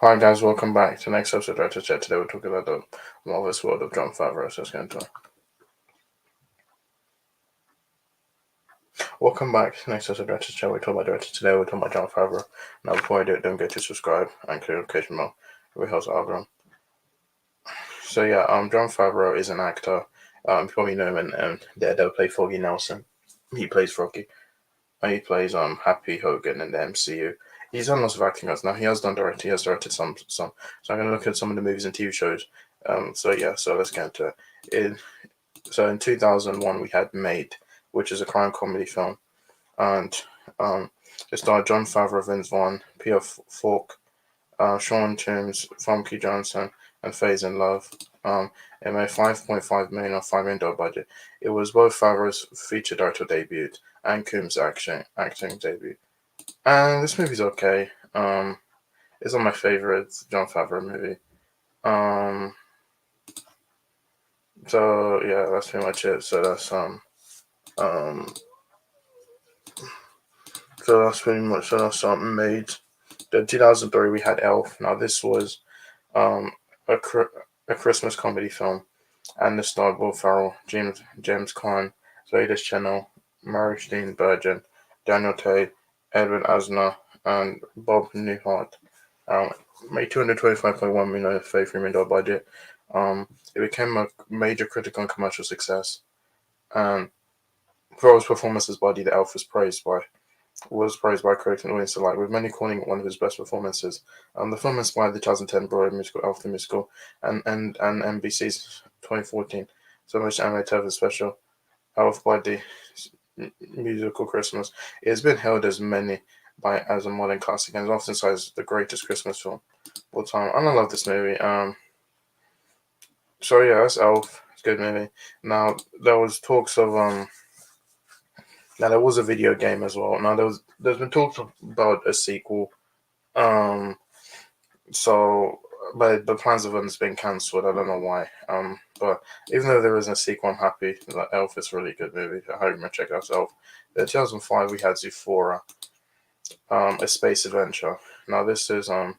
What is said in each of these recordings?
Hi guys, welcome back to the next episode of Director Chat. Today we're talking about the marvelous world of Jon Favreau. So let's get into it. Welcome back to the next episode of Director Chat. We're talking about Director today. We're talking about Jon Favreau. Now before I do it, don't forget to subscribe and click the notification bell. It helps the algorithm. So yeah, Jon Favreau is an actor. You probably know him and Daredevil played Foggy Nelson. He plays Froggy. He plays Happy Hogan in the MCU. He's done lots of acting roles. Now he has directed some. So I'm gonna look at some of the movies and TV shows. So let's get into it. In 2001 we had Made, which is a crime comedy film, and it starred Jon Favreau, Vince Vaughn, Peter Falk, Sean Toombs, Famke Johnson, and Faze in Love. It made $5.5 million on $5 million budget. It was both Favreau's feature director debut and Coombs' acting debut. And this movie's okay. It's not my favorite Jon Favreau movie. So yeah, that's pretty much it. So that's Made. The 2003 we had Elf. Now this was a Christmas comedy film, and this starred Will Ferrell, James Caan, Zoe Channel, Mary Steenburgen, Daniel Tay, Edward Asner, and Bob Newhart. Made $225.1 million, $33 million budget. It became a major critical and commercial success. And Ferrell's performance as Buddy the Elf was praised by critics and audience alike, with many calling it one of his best performances. The film inspired the 2010 Broadway musical Elf the Musical and NBC's 2014 much animated television special Elf Buddy Musical Christmas. It has been hailed as a modern classic and is often cited as the greatest Christmas film of all time. And I love this movie. So yeah, that's Elf. It's a good movie. Now there was talks of Now there was a video game as well. Now there's been talks about a sequel. But the plans of it's been cancelled. I don't know why. But even though there isn't a sequel, I'm happy. Elf is a really good movie. I hope you check out Elf. In 2005 we had Zootopia, a space adventure. Now this is a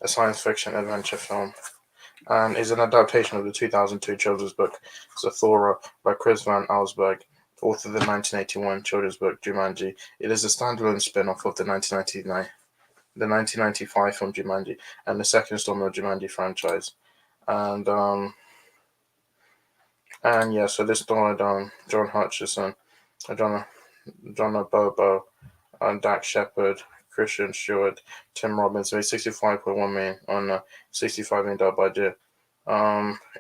science fiction adventure film, and is an adaptation of the 2002 children's book Zathura by Chris Van Allsburg, author of the 1981 children's book Jumanji. It is a standalone spin-off of the 1995 film Jumanji and the second installment of Jumanji franchise. So this starred John Hutchison, John Bobo, Dak Shepard, Christian Stewart, Tim Robbins. Made $65.1 million on a $65 million budget.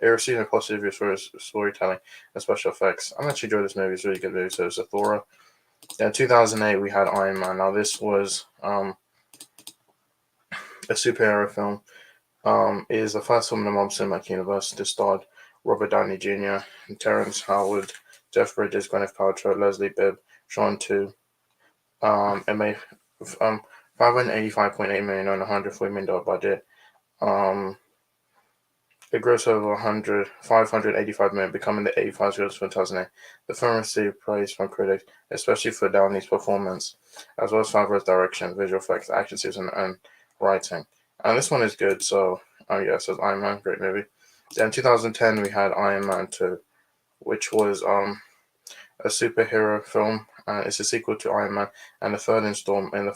It received a positive reviews for its storytelling and special effects. I actually enjoyed this movie. It's a really good movie. So it's Zathura. In 2008 we had Iron Man. Now this was a superhero film. It is the first film in the Marvel Cinematic Universe. This starred Robert Downey Jr., Terrence Howard, Jeff Bridges, Gwyneth Paltrow, Leslie Bibb, Sean Tu. It made $585.8 million on a $140 million budget. It grossed over $585 million, becoming the 85th release for 2008. The film received praise from critics, especially for Downey's performance, as well as Favreau's direction, visual effects, action scenes, and writing. And this one is good. So so Iron Man, great movie. Then in 2010 we had Iron Man 2, which was a superhero film. It's a sequel to Iron Man and the third film in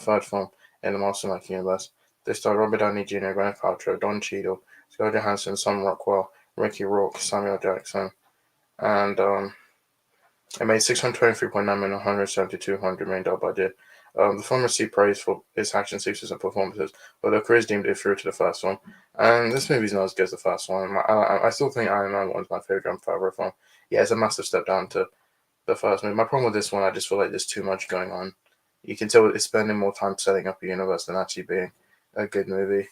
the Marvel Cinematic Universe. They starred Robert Downey Jr., Gwyneth Paltrow, Don Cheadle, Scarlett Johansson, Sam Rockwell, Mickey Rourke, Samuel Jackson, and it made $623.9 million on $172 million budget. The film received praise for its action sequences and performances, but the critics deemed it inferior to the first one. And this movie's not as good as the first one. I still think Iron Man 1 is my favorite Jon Favreau film. Yeah, it's a massive step down to the first movie. My problem with this one, I just feel like there's too much going on. You can tell it's spending more time setting up a universe than actually being a good movie.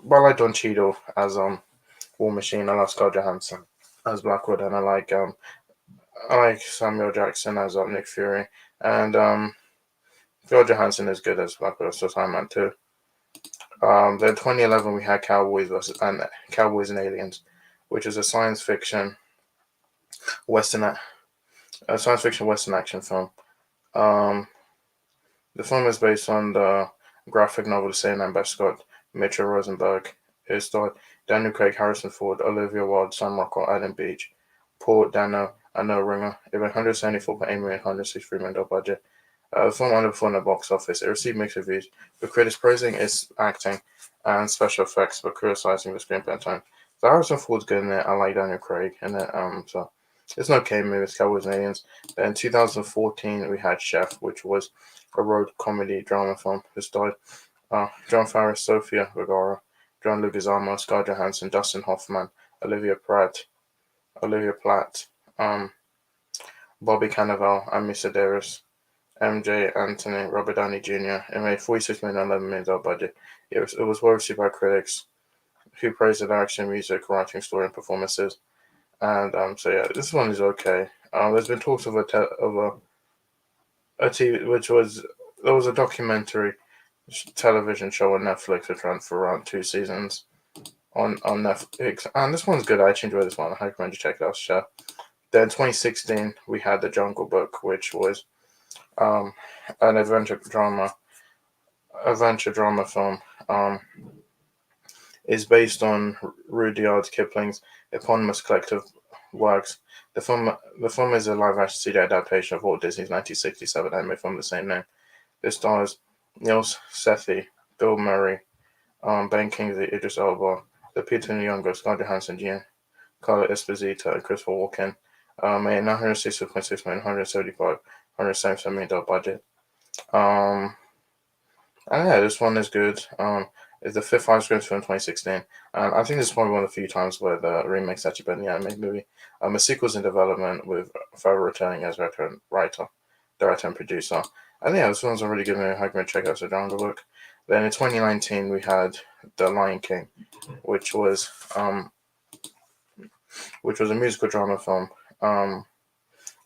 But I like Don Cheadle as War Machine. I love Scarlett Johansson as Black Widow, and I like Samuel Jackson as Nick Fury, and Scarlett Johansson is good as Black Widow. So Iron Man 2. Then 2011 we had Cowboys and Aliens, which is a science fiction western action film. The film is based on the graphic novel The Same Name by Scott Mitchell Rosenberg. It starred Daniel Craig, Harrison Ford, Olivia Wilde, Sam Rockwell, Adam Beach, Paul Dano, and Noah Ringer. It made $174.8 million, $163 million budget. The film underperformed at the box office. It received mixed reviews, with critics praising its acting and special effects, but criticizing the screenplay and tone. So Harrison Ford's good in it. I like Daniel Craig in it. So it's an okay movie. It's Cowboys and Aliens. Then in 2014, we had Chef, which was a road comedy drama film. It starred Jon Favreau, Sofia Vergara, John Leguizamo, Scarlett Johansson, Dustin Hoffman, Olivia Platt, Bobby Cannavale, Amy Sedaris, MJ Anthony, Robert Downey Jr. It made $46 million, $11 million budget. It was well received by critics, who praised the direction, music, writing, story, and performances. And so yeah, this one is okay. There's been talks of a TV, there was a documentary television show on Netflix which ran for around 2 seasons on Netflix, and this one's good. I actually enjoyed this one. I recommend you check it out. Sure. Then 2016 we had The Jungle Book, which was an adventure drama film. Is based on Rudyard Kipling's eponymous collective works. The film is a live-action CD adaptation of Walt Disney's 1967 anime film of the same name. It stars Neil Sethi, Bill Murray, Ben Kingsley, Idris Elba, Lupita Nyong'o, Scarlett Johansson, Giancarlo Esposito, and Christopher Walken. Made $960.6 million, $177 million budget. And yeah, this one is good. It's the fifth highest grossing film in 2016. And I think this is probably one of the few times where the remake's actually better than the animated movie. A sequel's in development with Favreau returning as writer, director, and producer. And yeah, this one's a really good movie. I recommend check out The Jungle Book. Then in 2019, we had The Lion King, which was a musical drama film.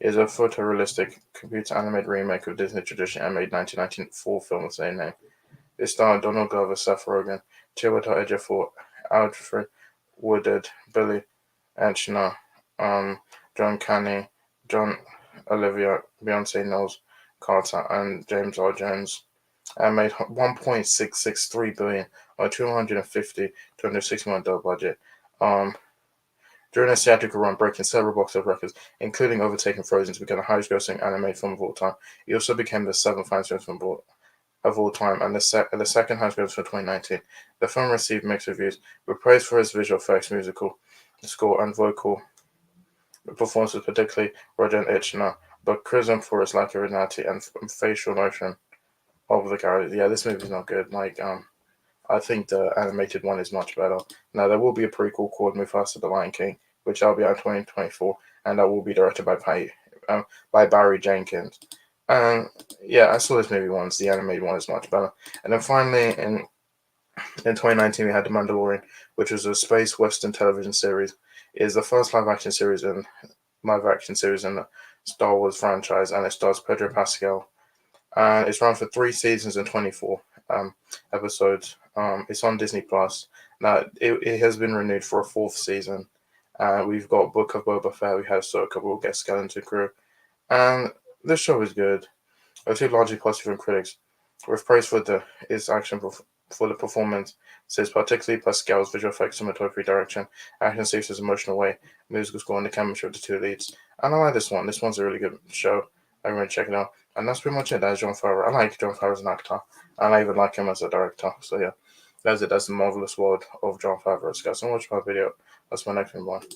Is a photorealistic computer animated remake of Disney tradition animated 1994 film of the same name. It starred Donald Glover, Seth Rogen, Chiwetel Ejiofor, Alfred Woodard, Billy Eichner, John Caney, John Olivia, Beyonce Knowles Carter, and James Earl Jones, and made $1.663 billion on $260 million budget. During a theatrical run, breaking several box office records, including overtaking Frozen to become the highest-grossing animated film of all time. It also became the seventh highest-grossing film of all time, and the second highest gross for 2019. The film received mixed reviews, with praise for its visual effects, musical score, and vocal performances, particularly Roger Eichner, but criticism for its lack of originality and facial motion of the characters. Yeah, this movie's not good. I think the animated one is much better. Now, there will be a prequel called Mufasa: The Lion King, which will be out in 2024, and that will be directed by Barry Jenkins. Yeah, I saw this movie once. The animated one is much better. And then finally, in 2019, we had The Mandalorian, which was a space western television series. It is the first live action series in the Star Wars franchise, and it stars Pedro Pascal. And it's run for 3 seasons and 24 episodes. It's on Disney Plus. Now it has been renewed for a 4th season. We've got Book of Boba Fett. We have Ahsoka. We'll get Skeleton Crew, and this show is good. It received largely positive from critics, with praise for its action for the performance, says particularly Pascal's visual effects, cinematography, direction, action scenes, his emotional way, musical score, and the chemistry of the 2 leads. And I like this one. This one's a really good show. I'm going to check it out. And that's pretty much it. That's Jon Favreau. I like Jon Favreau as an actor, and I even like him as a director. So yeah, that's it. That's the marvelous world of Jon Favreau. Guys, so much for my video. That's my next one. Bye.